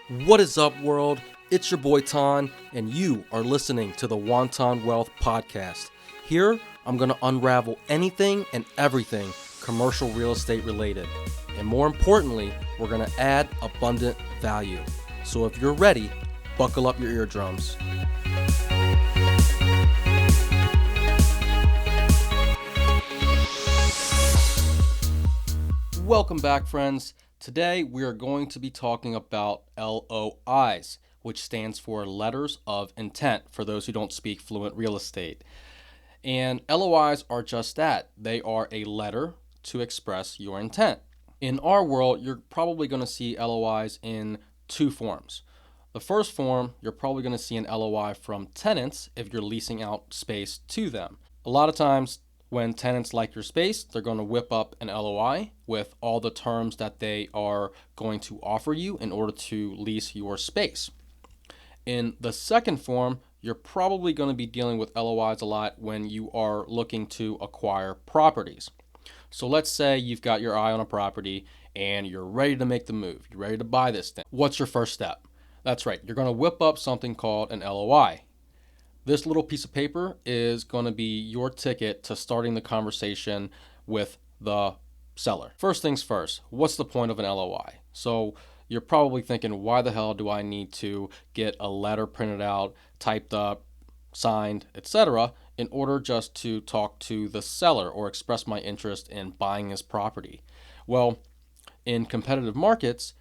What is up, world? It's your boy Ton, and you are listening to the Wonton Wealth Podcast. Here, I'm going to unravel anything and everything commercial real estate related. And more importantly, we're going to add abundant value. So if you're ready, buckle up your eardrums. Welcome back, friends. Today, we are going to be talking about LOIs, which stands for Letters of Intent, for those who don't speak fluent real estate. And LOIs are just that. They are a letter to express your intent. In our world, you're probably going to see LOIs in two forms. The first form, you're probably going to see an LOI from tenants if you're leasing out space to them. A lot of times, when tenants like your space, they're going to whip up an LOI with all the terms that they are going to offer you in order to lease your space. In the second form, you're probably going to be dealing with LOIs a lot when you are looking to acquire properties. So let's say you've got your eye on a property and you're ready to make the move. You're ready to buy this thing. What's your first step? That's right. You're going to whip up something called an LOI. This little piece of paper is going to be your ticket to starting the conversation with the seller. First things first, what's the point of an LOI? So you're probably thinking, why the hell do I need to get a letter printed out, typed up, signed, etc., in order just to talk to the seller or express my interest in buying this property? Well, in competitive markets,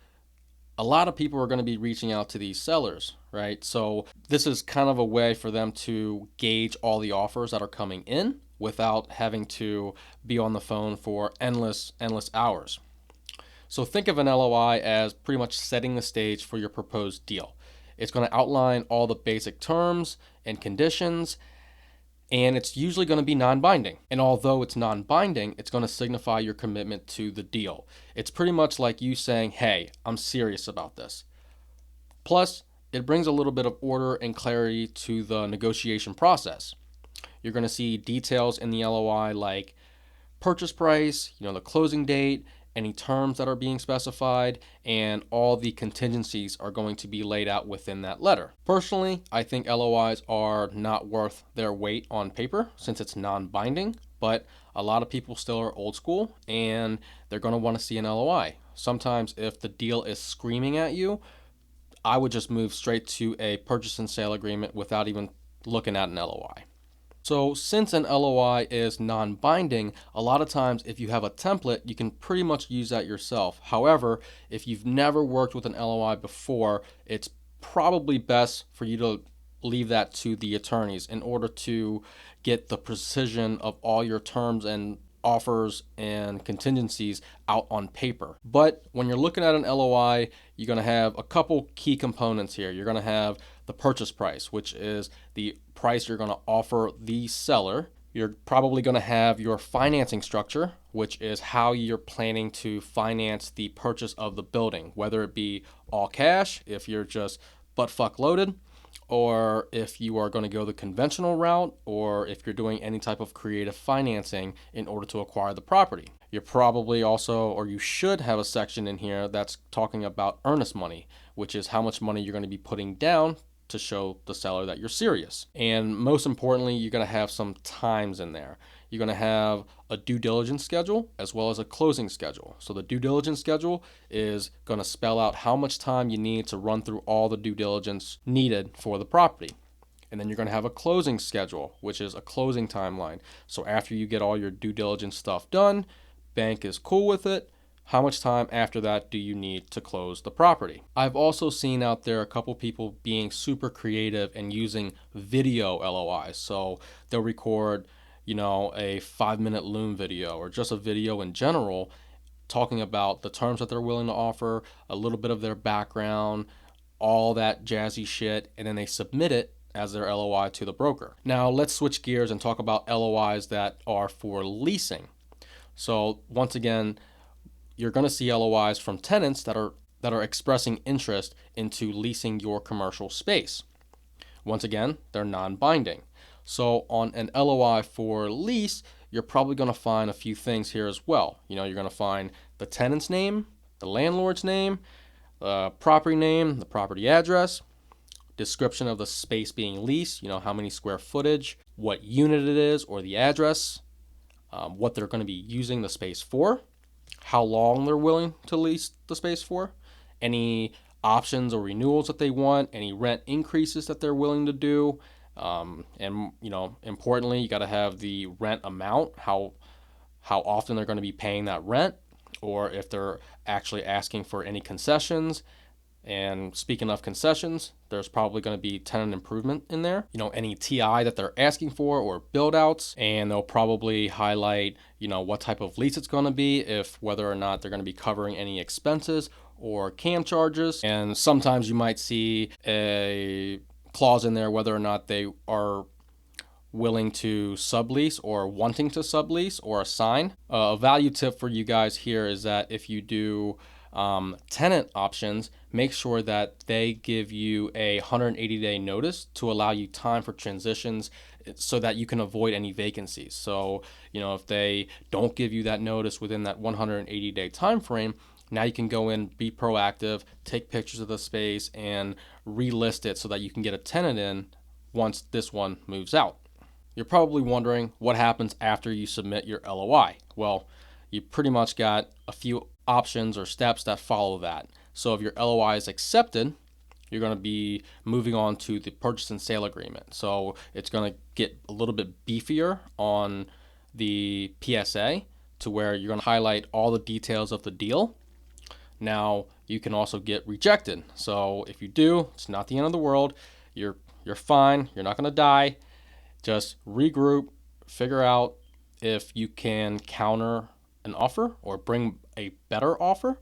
a lot of people are going to be reaching out to these sellers, right? So this is kind of a way for them to gauge all the offers that are coming in without having to be on the phone for endless hours. So think of an LOI as pretty much setting the stage for your proposed deal. It's going to outline all the basic terms and conditions, and it's usually going to be non-binding. And although it's non-binding, it's going to signify your commitment to the deal. It's pretty much like you saying, hey, I'm serious about this. Plus, it brings a little bit of order and clarity to the negotiation process. You're going to see details in the LOI like purchase price, the closing date, any terms that are being specified, and all the contingencies are going to be laid out within that letter. Personally, I think LOIs are not worth their weight on paper since it's non-binding, but a lot of people still are old school and they're going to want to see an LOI. Sometimes if the deal is screaming at you, I would just move straight to a purchase and sale agreement without even looking at an LOI. So since an LOI is non-binding, a lot of times if you have a template, you can pretty much use that yourself. However, if you've never worked with an LOI before, it's probably best for you to leave that to the attorneys in order to get the precision of all your terms and offers and contingencies out on paper. But when you're looking at an LOI, you're going to have a couple key components here. You're going to have the purchase price, which is the price you're going to offer the seller. You're probably going to have your financing structure, which is how you're planning to finance the purchase of the building, whether it be all cash, if you're just butt fuck loaded, or if you are going to go the conventional route, or if you're doing any type of creative financing in order to acquire the property. You're probably also, or you should have a section in here that's talking about earnest money, which is how much money you're going to be putting down to show the seller that you're serious. And most importantly, you're going to have some times in there. You're going to have a due diligence schedule as well as a closing schedule. So the due diligence schedule is going to spell out how much time you need to run through all the due diligence needed for the property. And then you're going to have a closing schedule, which is a closing timeline. So after you get all your due diligence stuff done, bank is cool with it, how much time after that do you need to close the property? I've also seen out there a couple people being super creative and using video LOIs. So they'll record, a 5-minute Loom video or just a video in general talking about the terms that they're willing to offer, a little bit of their background, all that jazzy shit, and then they submit it as their LOI to the broker. Now let's switch gears and talk about LOIs that are for leasing. So once again, you're going to see LOIs from tenants that are expressing interest into leasing your commercial space. Once again, they're non-binding. So on an LOI for lease, you're probably going to find a few things here as well. You're going to find the tenant's name, the landlord's name, property name, the property address, description of the space being leased, how many square footage, what unit it is or the address, what they're going to be using the space for, how long they're willing to lease the space for, any options or renewals that they want, any rent increases that they're willing to do, and importantly, you got to have the rent amount, how often they're going to be paying that rent, or if they're actually asking for any concessions. And speaking of concessions, there's probably going to be tenant improvement in there, any TI that they're asking for or build outs, and they'll probably highlight, what type of lease it's going to be, if whether or not they're going to be covering any expenses or CAM charges. And sometimes you might see a clause in there whether or not they are willing to sublease or wanting to sublease or assign. A value tip for you guys here is that if you do tenant options, make sure that they give you a 180-day notice to allow you time for transitions so that you can avoid any vacancies. So, if they don't give you that notice within that 180-day time frame, now you can go in, be proactive, take pictures of the space, and relist it so that you can get a tenant in once this one moves out. You're probably wondering what happens after you submit your LOI. Well, you pretty much got a few options or steps that follow that. So if your LOI is accepted, you're going to be moving on to the purchase and sale agreement. So it's going to get a little bit beefier on the PSA to where you're going to highlight all the details of the deal. Now, you can also get rejected. So if you do, it's not the end of the world. You're fine. You're not going to die. Just regroup, figure out if you can counter an offer or bring a better offer.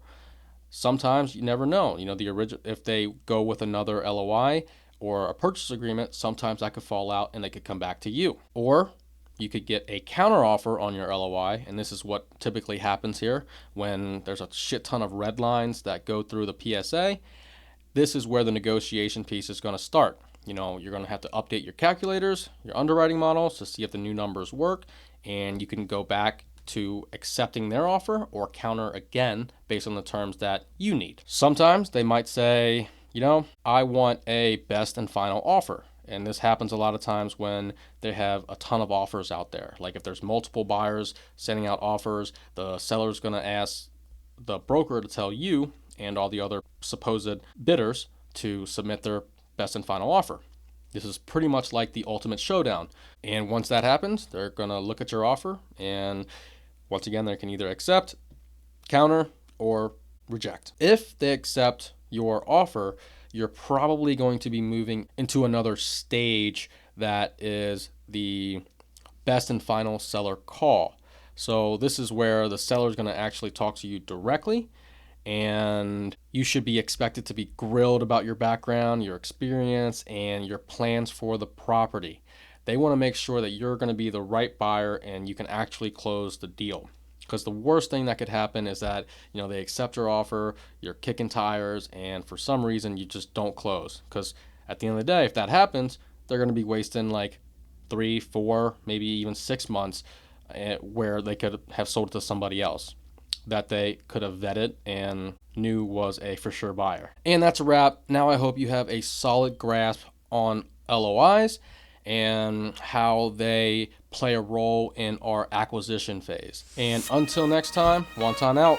Sometimes you never know. The original, if they go with another LOI or a purchase agreement, sometimes that could fall out and they could come back to you. Or you could get a counter offer on your LOI, and this is what typically happens here when there's a shit ton of red lines that go through the PSA. This is where the negotiation piece is going to start. You're going to have to update your calculators, your underwriting models to see if the new numbers work, and you can go back to accepting their offer or counter again based on the terms that you need. Sometimes they might say, I want a best and final offer. And this happens a lot of times when they have a ton of offers out there. Like if there's multiple buyers sending out offers, the seller's going to ask the broker to tell you and all the other supposed bidders to submit their best and final offer. This is pretty much like the ultimate showdown. And once that happens, they're going to look at your offer, and once again, they can either accept, counter, or reject. If they accept your offer, you're probably going to be moving into another stage that is the best and final seller call. So this is where the seller is going to actually talk to you directly, and you should be expected to be grilled about your background, your experience, and your plans for the property. They want to make sure that you're going to be the right buyer and you can actually close the deal. Because the worst thing that could happen is that, they accept your offer, you're kicking tires, and for some reason you just don't close. Because at the end of the day, if that happens, they're going to be wasting like 3, 4, maybe even 6 months where they could have sold it to somebody else that they could have vetted and knew was a for sure buyer. And that's a wrap. Now I hope you have a solid grasp on LOIs and how they play a role in our acquisition phase. And until next time, Wonton out.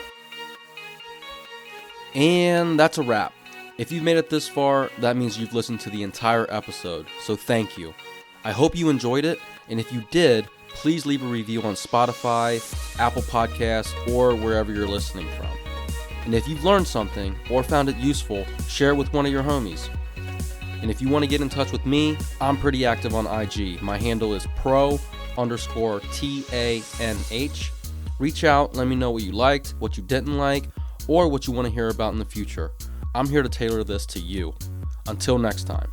And that's a wrap. If you've made it this far, that means you've listened to the entire episode, so thank you. I hope you enjoyed it, and if you did, please leave a review on Spotify, Apple Podcasts, or wherever you're listening from. And if you've learned something or found it useful, share it with one of your homies. And if you want to get in touch with me, I'm pretty active on IG. My handle is pro_TANH. Reach out, let me know what you liked, what you didn't like, or what you want to hear about in the future. I'm here to tailor this to you. Until next time.